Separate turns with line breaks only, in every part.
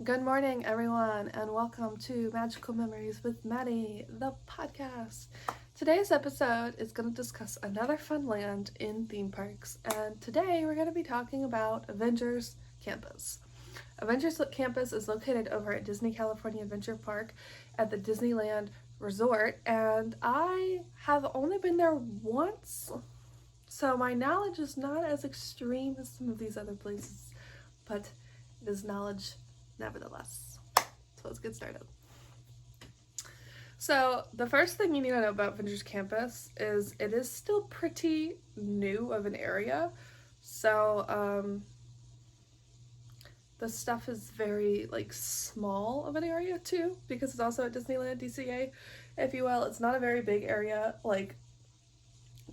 Good morning, everyone, and welcome to Magical Memories with Maddie, the podcast. Today's episode is going to discuss another fun land in theme parks, and today we're going to be talking about Avengers Campus. Avengers Campus is located over at Disney California Adventure Park at the Disneyland Resort, and I have only been there once, so my knowledge is not as extreme as some of these other places, but it is knowledge nevertheless. So let's get started. So the first thing you need to know about Avengers Campus is it is still pretty new of an area. So the stuff is very small of an area too, because it's also at Disneyland DCA, if you will. It's not a very big area like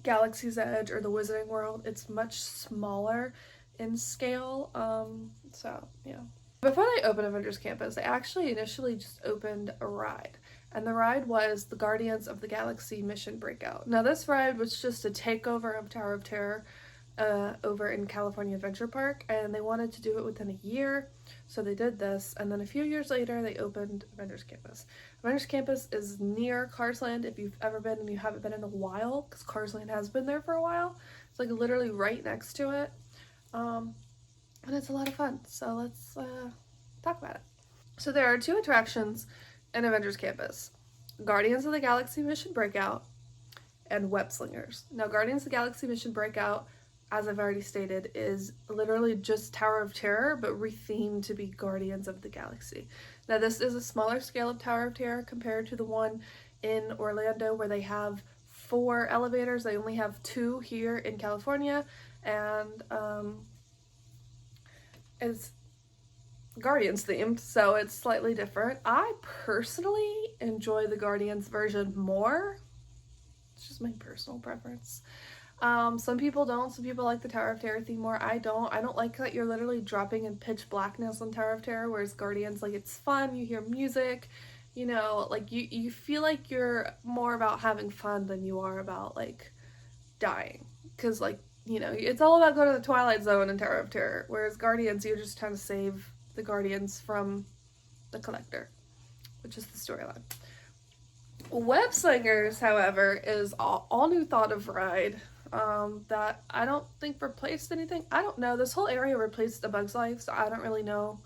Galaxy's Edge or the Wizarding World. It's much smaller in scale. So yeah. Before they opened Avengers Campus, they actually initially just opened a ride. And the ride was the Guardians of the Galaxy Mission Breakout. Now this ride was just a takeover of Tower of Terror over in California Adventure Park, and they wanted to do it within a year, so they did this, and then a few years later they opened Avengers Campus. Avengers Campus is near Cars Land if you've ever been and you haven't been in a while, because Cars Land has been there for a while. It's like literally right next to it. And it's a lot of fun, so let's talk about it. So there are two attractions in Avengers Campus: Guardians of the Galaxy Mission Breakout and Web Slingers. Now Guardians of the Galaxy Mission Breakout, as I've already stated, is literally just Tower of Terror, but rethemed to be Guardians of the Galaxy. Now this is a smaller scale of Tower of Terror compared to the one in Orlando where they have 4 elevators. They only have 2 here in California, and it's Guardians themed, so it's slightly different. I personally enjoy the Guardians version more. It's just my personal preference. Some people don't. Some people like the Tower of Terror theme more. I don't like that you're literally dropping in pitch blackness on Tower of Terror, whereas Guardians, it's fun. You hear music, you feel like you're more about having fun than you are about dying, because it's all about going to the Twilight Zone in Tower of Terror, whereas Guardians, you're just trying to save the Guardians from the Collector, which is the storyline. Web Slingers, however, is all new thought of ride that I don't think replaced anything. I don't know. This whole area replaced A Bug's Life, so I don't really know.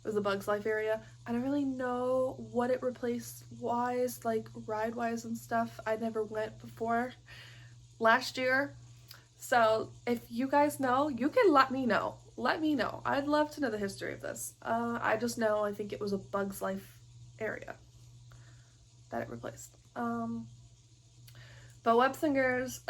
It was the Bug's Life area. I don't really know what it replaced wise, ride-wise and stuff. I never went before last year. So if you guys know, you can let me know. Let me know. I'd love to know the history of this. I just know I think it was a Bug's Life area that it replaced. But Web Slingers,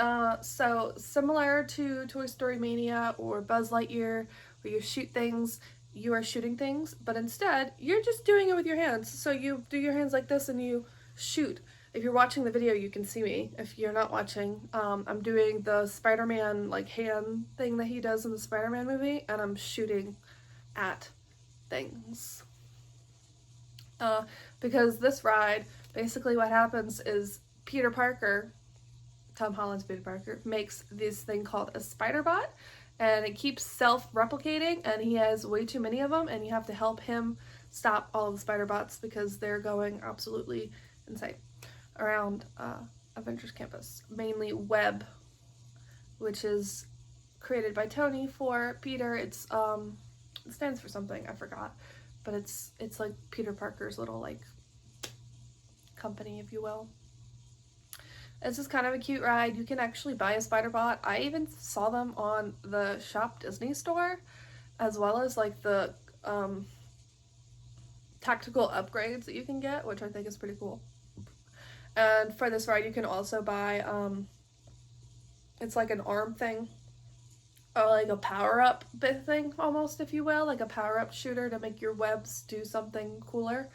so similar to Toy Story Mania or Buzz Lightyear, where you shoot things, you are shooting things, but instead, you're just doing it with your hands. So you do your hands like this and you shoot. If you're watching the video, you can see me. If you're not watching, I'm doing the Spider-Man hand thing that he does in the Spider-Man movie, and I'm shooting at things. Because this ride, basically what happens is Peter Parker, Tom Holland's Peter Parker, makes this thing called a spider bot, and it keeps self-replicating, and he has way too many of them, and you have to help him stop all of the spider bots because they're going absolutely insane around Avengers Campus. Mainly Web, which is created by Tony for Peter. It's it stands for something, I forgot, but it's like Peter Parker's little company, if you will. This is kind of a cute ride. You can actually buy a spider bot. I even saw them on the Shop Disney store, as well as the tactical upgrades that you can get, which I think is pretty cool. And for this ride, you can also buy, it's like an arm thing, or like a power-up bit thing, almost, if you will, like a power-up shooter to make your webs do something cooler.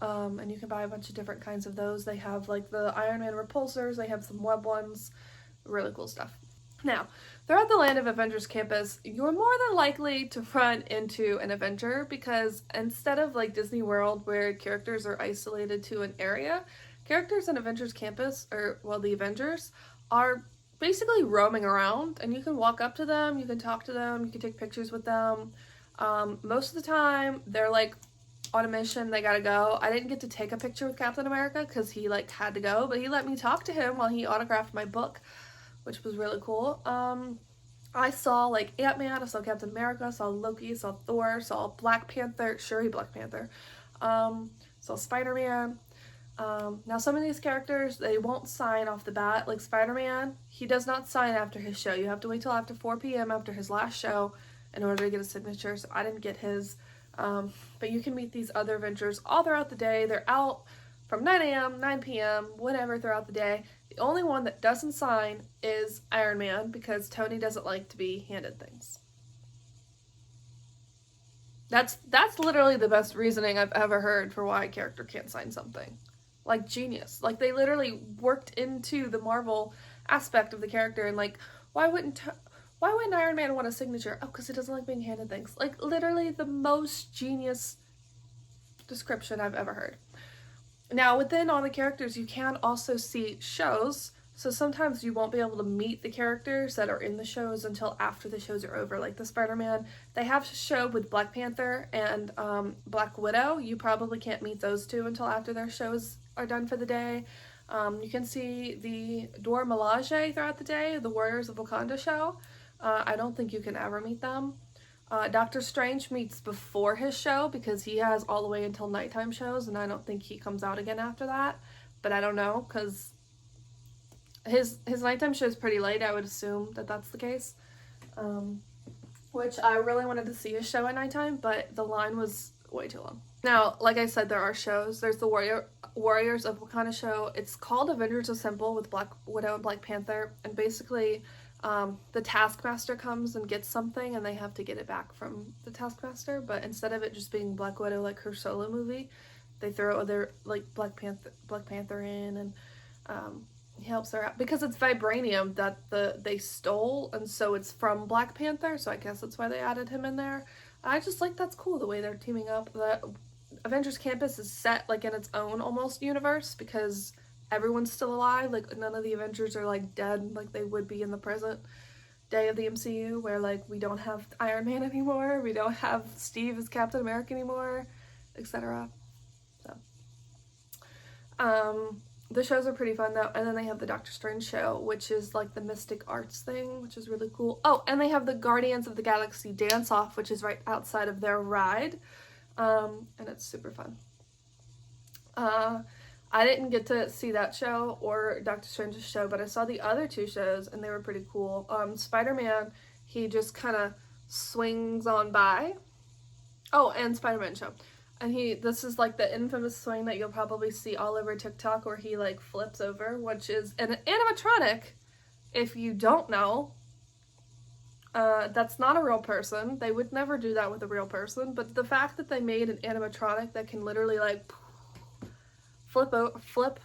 And you can buy a bunch of different kinds of those. They have the Iron Man repulsors, they have some web ones, really cool stuff. Now, throughout the land of Avengers Campus, you're more than likely to run into an Avenger, because instead of Disney World where characters are isolated to an area, characters in Avengers Campus, the Avengers, are basically roaming around, and you can walk up to them, you can talk to them, you can take pictures with them. Most of the time, they're on a mission. They gotta go. I didn't get to take a picture with Captain America because he like had to go, but he let me talk to him while he autographed my book, which was really cool. I saw like Ant-Man, I saw Captain America, I saw Loki, I saw Thor, saw Black Panther, Shuri Black Panther, saw Spider-Man. Now some of these characters, they won't sign off the bat. Like Spider-Man, he does not sign after his show. You have to wait till after 4 p.m. after his last show in order to get a signature, so I didn't get his. But you can meet these other Avengers all throughout the day. They're out from 9 a.m., 9 p.m., whatever throughout the day. The only one that doesn't sign is Iron Man because Tony doesn't like to be handed things. That's literally the best reasoning I've ever heard for why a character can't sign something. Like, genius. Like, they literally worked into the Marvel aspect of the character, and like, why wouldn't Iron Man want a signature? Oh, because he doesn't like being handed things. Like, literally the most genius description I've ever heard. Now, within all the characters, you can also see shows, so sometimes you won't be able to meet the characters that are in the shows until after the shows are over. Like the Spider-Man, they have a show with Black Panther and Black Widow. You probably can't meet those two until after their shows are done for the day. You can see the Dora Milaje throughout the day, the Warriors of Wakanda show. I don't think you can ever meet them. Doctor Strange meets before his show because he has all the way until nighttime shows, and I don't think he comes out again after that. But I don't know, because his nighttime show is pretty late. I would assume that that's the case. Which I really wanted to see his show at nighttime, but the line was way too long. Now, like I said, there are shows. There's the Warriors of Wakanda show. It's called Avengers Assemble with Black Widow and Black Panther, and basically the Taskmaster comes and gets something and they have to get it back from the Taskmaster, but instead of it just being Black Widow like her solo movie, they throw other like Black Panther in, and he helps her out because it's vibranium that they stole, and so it's from Black Panther, so I guess that's why they added him in there. I just like that's cool the way they're teaming up. The Avengers Campus is set like in its own almost universe because everyone's still alive. Like, none of the Avengers are like dead like they would be in the present day of the MCU, where like we don't have Iron Man anymore, we don't have Steve as Captain America anymore, etc. So the shows are pretty fun though. And then they have the Doctor Strange show, which is like the mystic arts thing, which is really cool. Oh, and they have the Guardians of the Galaxy dance off, which is right outside of their ride, and it's super fun. I didn't get to see that show or Doctor Strange's show, but I saw the other two shows and they were pretty cool. Spider-Man, he just kind of swings on by. Oh, and Spider-Man show. And this is like the infamous swing that you'll probably see all over TikTok where he like flips over, which is an animatronic. If you don't know, that's not a real person. They would never do that with a real person, but the fact that they made an animatronic that can literally like flip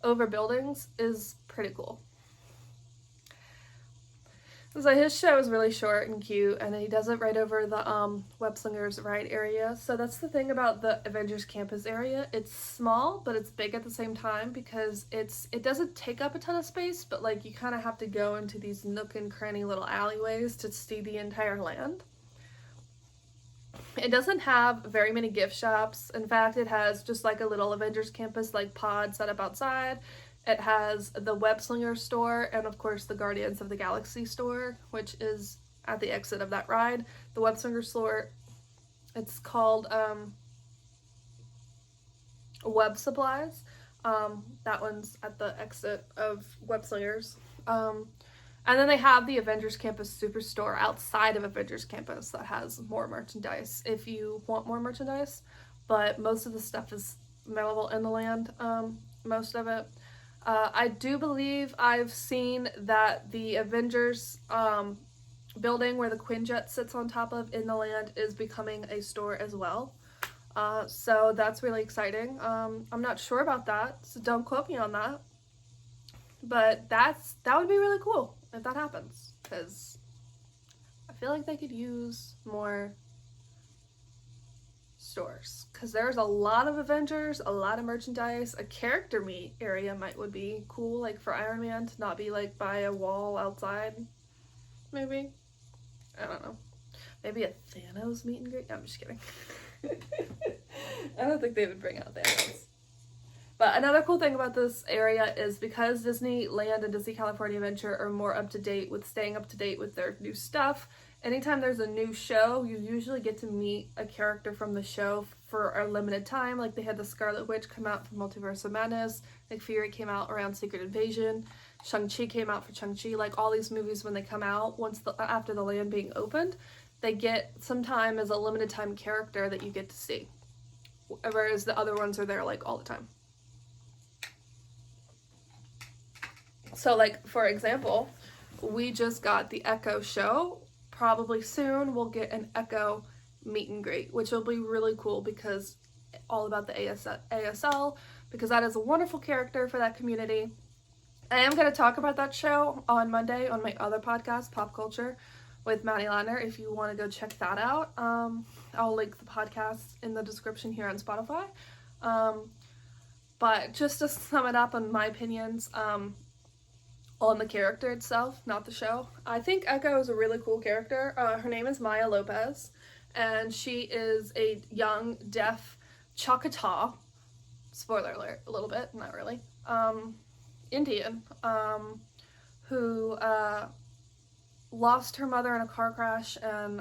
over buildings is pretty cool. So his show is really short and cute, and he does it right over the Web Slingers ride area. So that's the thing about the Avengers Campus area. It's small, but it's big at the same time because it doesn't take up a ton of space, but like you kind of have to go into these nook and cranny little alleyways to see the entire land. It doesn't have very many gift shops. In fact, it has just like a little Avengers Campus like pod set up outside. It has the Web Slinger store and of course the Guardians of the Galaxy store, which is at the exit of that ride. The Web Slinger store, it's called Web Supplies. That one's at the exit of Web Slingers. And then they have the Avengers Campus Superstore outside of Avengers Campus that has more merchandise if you want more merchandise. But most of the stuff is available in the land, most of it. I do believe I've seen that the Avengers building where the Quinjet sits on top of in the land is becoming a store as well. So that's really exciting. I'm not sure about that, so don't quote me on that. But that would be really cool if that happens, because I feel like they could use more stores, because there's a lot of Avengers, a lot of merchandise. A character meet area would be cool, like for Iron Man to not be like by a wall outside, maybe. I don't know. Maybe a Thanos meet and greet. I'm just kidding. I don't think they would bring out the animals. But another cool thing about this area is because Disneyland and Disney California Adventure are more up to date with staying up to date with their new stuff. Anytime there's a new show, you usually get to meet a character from the show for a limited time. Like they had the Scarlet Witch come out for Multiverse of Madness, Nick Fury came out around Secret Invasion, Shang-Chi came out for Shang-Chi. Like all these movies when they come out, after the land being opened, they get some time as a limited time character that you get to see. Whereas the other ones are there like all the time. So like, for example, we just got the Echo show. Probably soon we'll get an Echo meet and greet, which will be really cool because all about the ASL, because that is a wonderful character for that community. I am going to talk about that show on Monday on my other podcast, Pop Culture, with Maddie Ladner, if you want to go check that out. I'll link the podcast in the description here on Spotify. But just to sum it up on my opinions, on the character itself, not the show. I think Echo is a really cool character. Her name is Maya Lopez, and she is a young, deaf Choctaw, spoiler alert, a little bit, not really, Indian, who lost her mother in a car crash and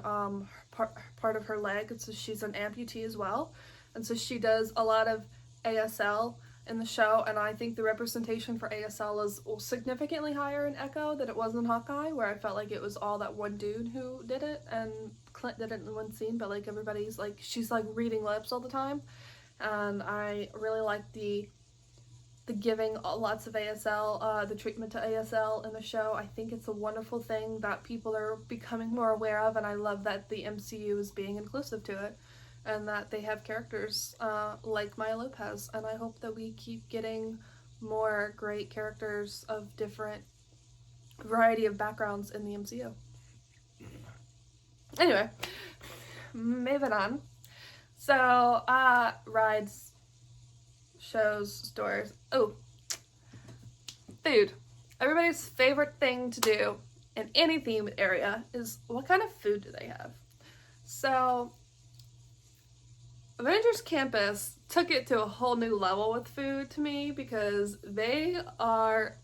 part of her leg, so she's an amputee as well, and so she does a lot of ASL in the show, and I think the representation for ASL is significantly higher in Echo than it was in Hawkeye, where I felt like it was all that one dude who did it, and Clint did it in one scene, but like everybody's like, she's like reading lips all the time, and I really like the giving lots of ASL, the treatment to ASL in the show. I think it's a wonderful thing that people are becoming more aware of, and I love that the MCU is being inclusive to it. And that they have characters like Maya Lopez, and I hope that we keep getting more great characters of different variety of backgrounds in the MCU. Anyway, moving on. So, rides, shows, stores. Oh, food. Everybody's favorite thing to do in any themed area is what kind of food do they have? So, Avengers Campus took it to a whole new level with food to me because they are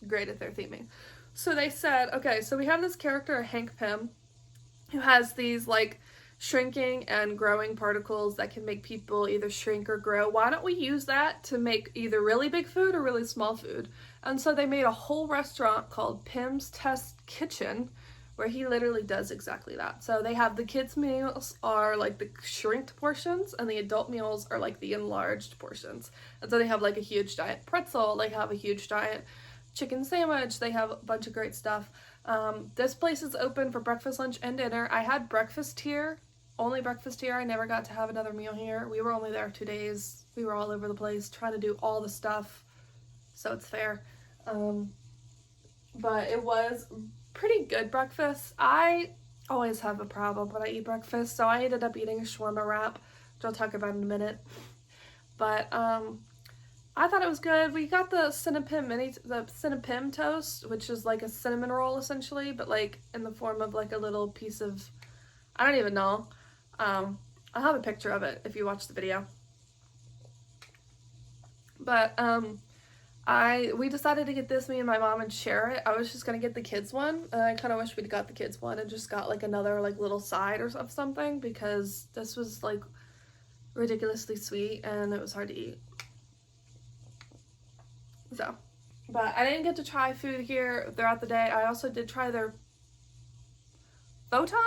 great at their theming. So they said, okay, so we have this character, Hank Pym, who has these like shrinking and growing particles that can make people either shrink or grow. Why don't we use that to make either really big food or really small food? And so they made a whole restaurant called Pym's Test Kitchen, where he literally does exactly that. So they have the kids' meals are like the shrinked portions, and the adult meals are like the enlarged portions. And so they have like a huge giant pretzel, they have a huge giant chicken sandwich, they have a bunch of great stuff. This place is open for breakfast, lunch, and dinner. I had breakfast here, only breakfast here. I never got to have another meal here. We were only there 2 days. We were all over the place trying to do all the stuff, so it's fair. But it was pretty good breakfast. I always have a problem when I eat breakfast, so I ended up eating a shawarma wrap, which I'll talk about in a minute. But I thought it was good. We got the cinnamon toast, which is like a cinnamon roll essentially, but like in the form of like a little piece of, I don't even know. I'll have a picture of it if you watch the video. But we decided to get this, me and my mom, and share it. I was just gonna get the kids one, and I kind of wish we'd got the kids one and just got like another like little side or something, because this was like ridiculously sweet and it was hard to eat. So, but I didn't get to try food here throughout the day. I also did try their Photon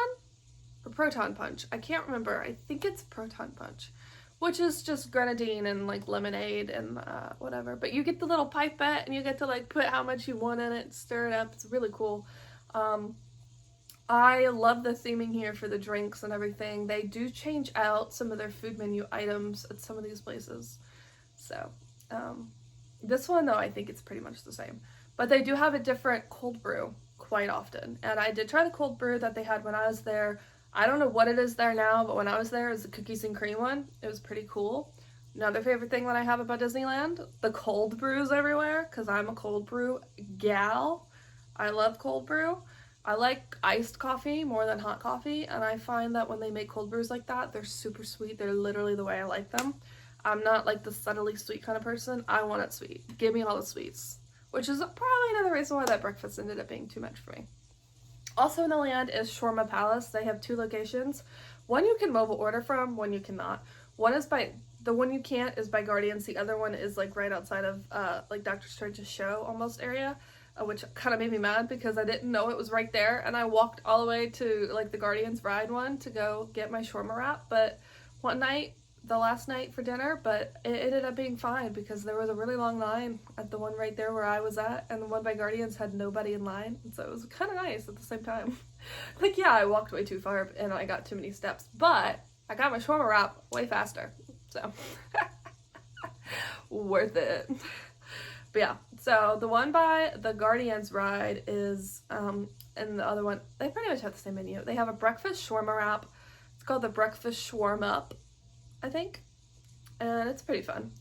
or Proton Punch. I can't remember. I think it's Proton Punch, which is just grenadine and like lemonade and whatever. But you get the little pipette and you get to like put how much you want in it, stir it up. It's really cool. I love the theming here for the drinks and everything. They do change out some of their food menu items at some of these places. So, this one though, I think it's pretty much the same. But they do have a different cold brew quite often. And I did try the cold brew that they had when I was there. I don't know what it is there now, but when I was there, it was the cookies and cream one. It was pretty cool. Another favorite thing that I have about Disneyland, the cold brews everywhere, because I'm a cold brew gal. I love cold brew. I like iced coffee more than hot coffee, and I find that when they make cold brews like that, they're super sweet. They're literally the way I like them. I'm not like the subtly sweet kind of person. I want it sweet. Give me all the sweets. Which is probably another reason why that breakfast ended up being too much for me. Also in the land is Shawarma Palace. They have 2 locations. One you can mobile order from, one you cannot. The one you can't is by Guardians. The other one is like right outside of like Doctor Strange's show almost area, which kind of made me mad because I didn't know it was right there, and I walked all the way to like the Guardians ride one to go get my shawarma wrap. But one night, the last night for dinner, but it ended up being fine because there was a really long line at the one right there where I was at, and the one by Guardians had nobody in line, and so it was kind of nice at the same time. Like, yeah, I walked way too far and I got too many steps, but I got my shawarma wrap way faster, so worth it. But yeah, so the one by the Guardians ride is, and the other one, they pretty much have the same menu. They have a breakfast shawarma wrap. It's called the Breakfast Shawarma Up, I think, and it's pretty fun.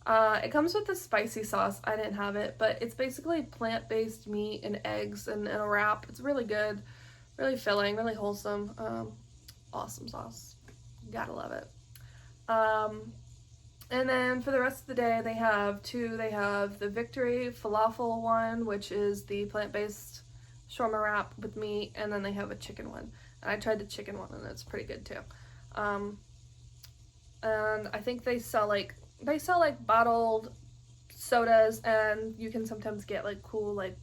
It comes with a spicy sauce. I didn't have it, but it's basically plant-based meat and eggs and a wrap. It's really good, really filling, really wholesome. Awesome sauce. Gotta love it. And then for the rest of the day, they have the Victory Falafel one, which is the plant-based shawarma wrap with meat, and then they have a chicken one. And I tried the chicken one, and it's pretty good too. And I think they sell like bottled sodas, and you can sometimes get like cool like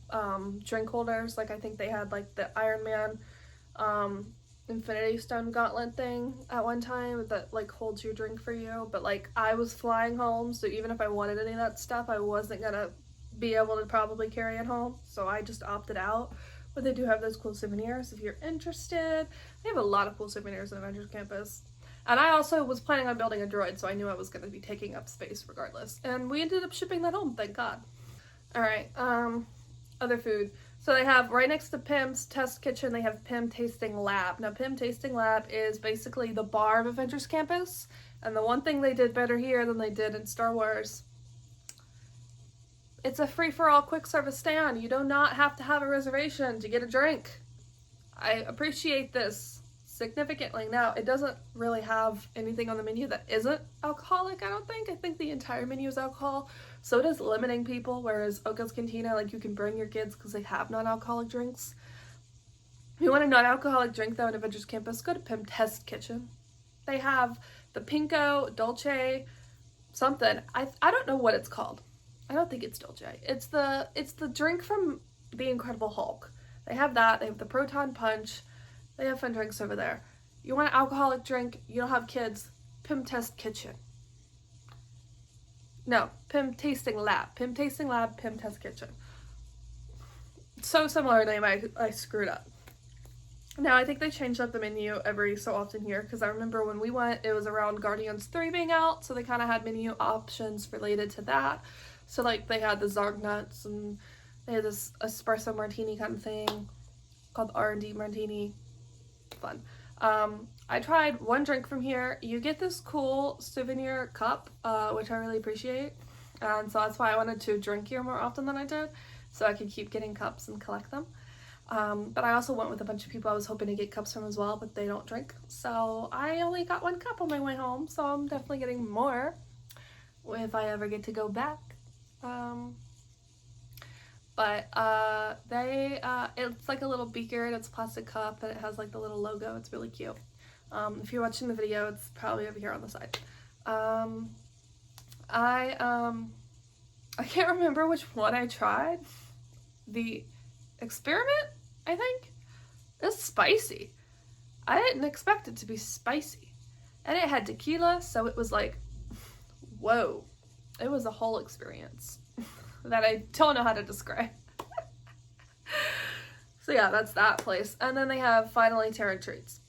drink holders. Like I think they had like the Iron Man Infinity Stone gauntlet thing at one time that like holds your drink for you, but like I was flying home, so even if I wanted any of that stuff, I wasn't gonna be able to probably carry it home, so I just opted out. But they do have those cool souvenirs if you're interested. They have a lot of cool souvenirs in Avengers Campus. And I also was planning on building a droid, so I knew I was going to be taking up space regardless. And we ended up shipping that home, thank God. Alright, other food. So they have, right next to Pim's Test Kitchen, they have Pim Tasting Lab. Now, Pim Tasting Lab is basically the bar of Avengers Campus. And the one thing they did better here than they did in Star Wars, it's a free-for-all quick service stand. You do not have to have a reservation to get a drink. I appreciate this significantly. Now, it doesn't really have anything on the menu that isn't alcoholic, I don't think. I think the entire menu is alcohol. So it is limiting people, whereas Oka's Cantina, like, you can bring your kids because they have non-alcoholic drinks. If you want a non-alcoholic drink, though, in Avengers Campus, go to Pim Test Kitchen. They have the Pinko, Dolce, something. I don't know what it's called. I don't think it's Dolce. It's the drink from The Incredible Hulk. They have that. They have the Proton Punch. They have fun drinks over there. You want an alcoholic drink, you don't have kids, Pim Test Kitchen. No, Pim Tasting Lab. Pim Tasting Lab, Pim Test Kitchen. So similar name, I screwed up. Now, I think they changed up the menu every so often here, because I remember when we went, it was around Guardians 3 being out, so they kind of had menu options related to that. So, like, they had the Zarg Nuts, and they had this espresso martini kind of thing called R&D Martini. Fun. I tried one drink from here. You get this cool souvenir cup, which I really appreciate, and so that's why I wanted to drink here more often than I did, so I could keep getting cups and collect them. But I also went with a bunch of people I was hoping to get cups from as well, but they don't drink, so I only got one cup on my way home, so I'm definitely getting more if I ever get to go back. It's like a little beaker, and it's a plastic cup, and it has like the little logo. It's really cute. If you're watching the video, it's probably over here on the side. I can't remember which one I tried. The experiment, I think? It's spicy. I didn't expect it to be spicy. And it had tequila, so it was like, whoa. It was a whole experience that I don't know how to describe. So yeah, that's that place. And then they have finally Terran Treats.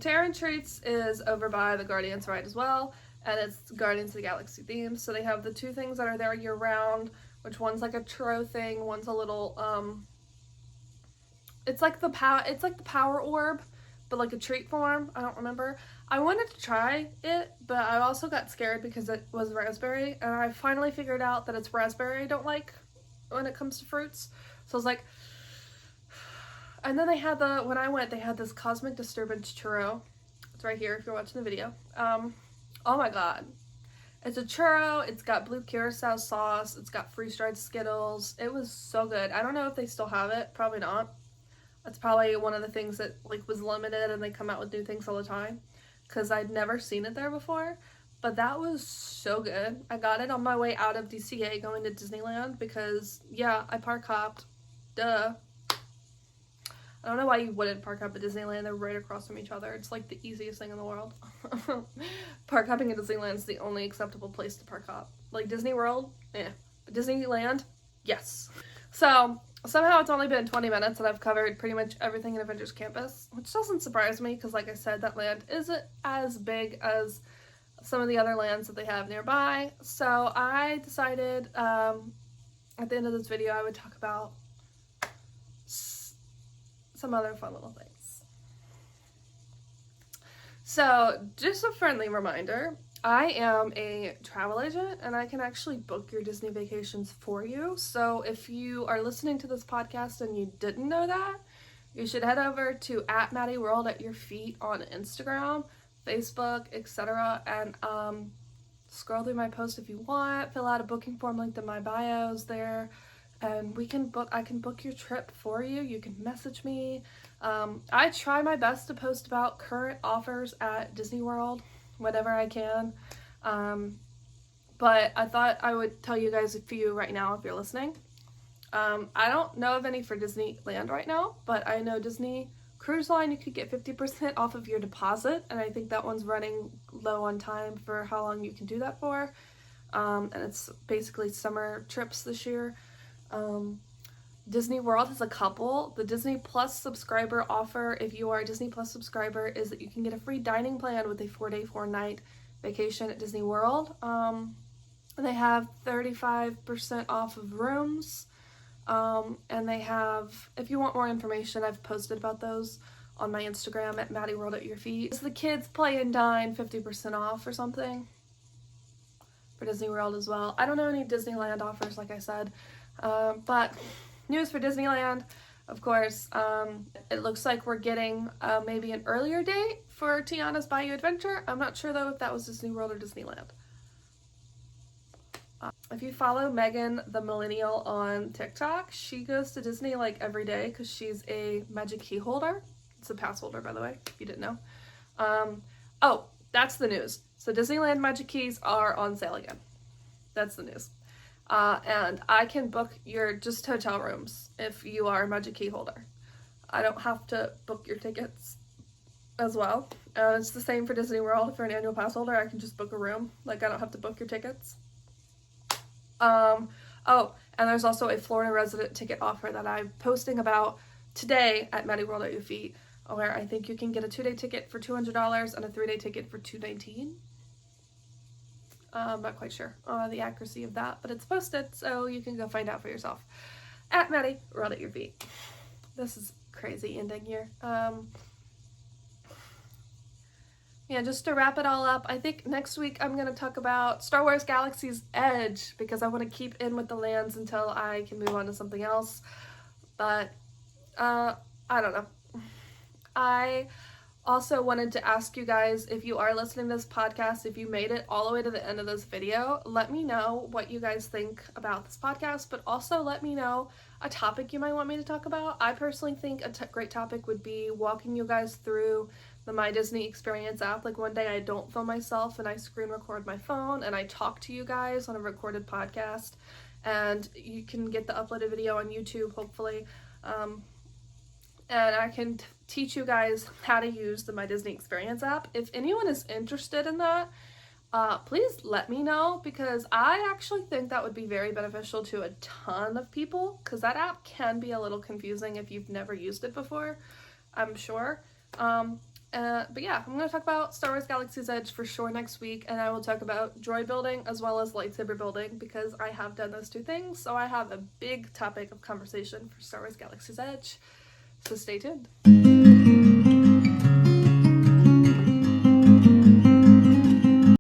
Terran Treats is over by the Guardians ride as well, and it's Guardians of the Galaxy themed. So they have the 2 things that are there year round, which one's like a churro thing, one's a little it's like the power orb, but like a treat form. I don't remember. I wanted to try it, but I also got scared because it was raspberry, and I finally figured out that it's raspberry I don't like when it comes to fruits. So I was like, And then when I went, they had this Cosmic Disturbance churro. It's right here if you're watching the video. Oh my god. It's a churro, it's got blue curacao sauce, it's got freeze-dried Skittles. It was so good. I don't know if they still have it, probably not. That's probably one of the things that like was limited and they come out with new things all the time. Because I'd never seen it there before. But that was so good. I got it on my way out of DCA going to Disneyland because, yeah, I park hopped. Duh. I don't know why you wouldn't park hop at Disneyland. They're right across from each other. It's like the easiest thing in the world. Park hopping at Disneyland is the only acceptable place to park hop. Like Disney World, eh. But Disneyland, yes. So, somehow it's only been 20 minutes and I've covered pretty much everything in Avengers Campus, which doesn't surprise me because, like I said, that land isn't as big as some of the other lands that they have nearby. So, I decided at the end of this video I would talk about some other fun little things. So, just a friendly reminder, I am a travel agent and I can actually book your Disney vacations for you. So if you are listening to this podcast and you didn't know that, you should head over to @MaddieWorld@your-feet on Instagram, Facebook, etc. and scroll through my post if you want, fill out a booking form linked in my bios there, and I can book your trip for you. You can message me. I try my best to post about current offers at Disney World whenever I can, but I thought I would tell you guys a few right now if you're listening. I don't know of any for Disneyland right now, but I know Disney Cruise Line you could get 50% off of your deposit, and I think that one's running low on time for how long you can do that for, and it's basically summer trips this year. Disney World has a couple. The Disney Plus subscriber offer, if you are a Disney Plus subscriber, is that you can get a free dining plan with a 4-day, 4-night vacation at Disney World. And they have 35% off of rooms. And they have, if you want more information, I've posted about those on my Instagram at @MaddieWorld@your-feet. It's the kids play and dine 50% off or something for Disney World as well. I don't know any Disneyland offers, like I said. But news for Disneyland, of course, it looks like we're getting maybe an earlier date for Tiana's Bayou Adventure. I'm not sure though if that was Disney World or Disneyland. If you follow Megan the Millennial on TikTok, she goes to Disney like every day because she's a Magic Key holder. It's a pass holder, by the way, if you didn't know. Oh, that's the news. So Disneyland Magic Keys are on sale again. That's the news. And I can book your just hotel rooms if you are a Magic Key holder. I don't have to book your tickets as well. It's the same for Disney World. If you're an annual pass holder, I can just book a room. Like, I don't have to book your tickets. Oh, and there's also a Florida resident ticket offer that I'm posting about today at @MaddieWorld@your-feet, where I think you can get a 2-day ticket for $200 and a 3-day ticket for $219. I'm not quite sure on the accuracy of that, but it's posted, so you can go find out for yourself at @MaddieWorld@your-feet. This is crazy ending here. Yeah, just to wrap it all up, I think next week I'm going to talk about Star Wars Galaxy's Edge because I want to keep in with the lands until I can move on to something else. But, I don't know. I also wanted to ask you guys, if you are listening to this podcast, if you made it all the way to the end of this video, let me know what you guys think about this podcast, but also let me know a topic you might want me to talk about. I personally think a great topic would be walking you guys through the My Disney Experience app. Like, one day I don't film myself and I screen record my phone and I talk to you guys on a recorded podcast, and you can get the uploaded video on YouTube, hopefully. And I can teach you guys how to use the My Disney Experience app. If anyone is interested in that, please let me know, because I actually think that would be very beneficial to a ton of people, because that app can be a little confusing if you've never used it before, I'm sure. But yeah, I'm going to talk about Star Wars Galaxy's Edge for sure next week, and I will talk about droid building as well as lightsaber building, because I have done those two things, so I have a big topic of conversation for Star Wars Galaxy's Edge. So stay tuned.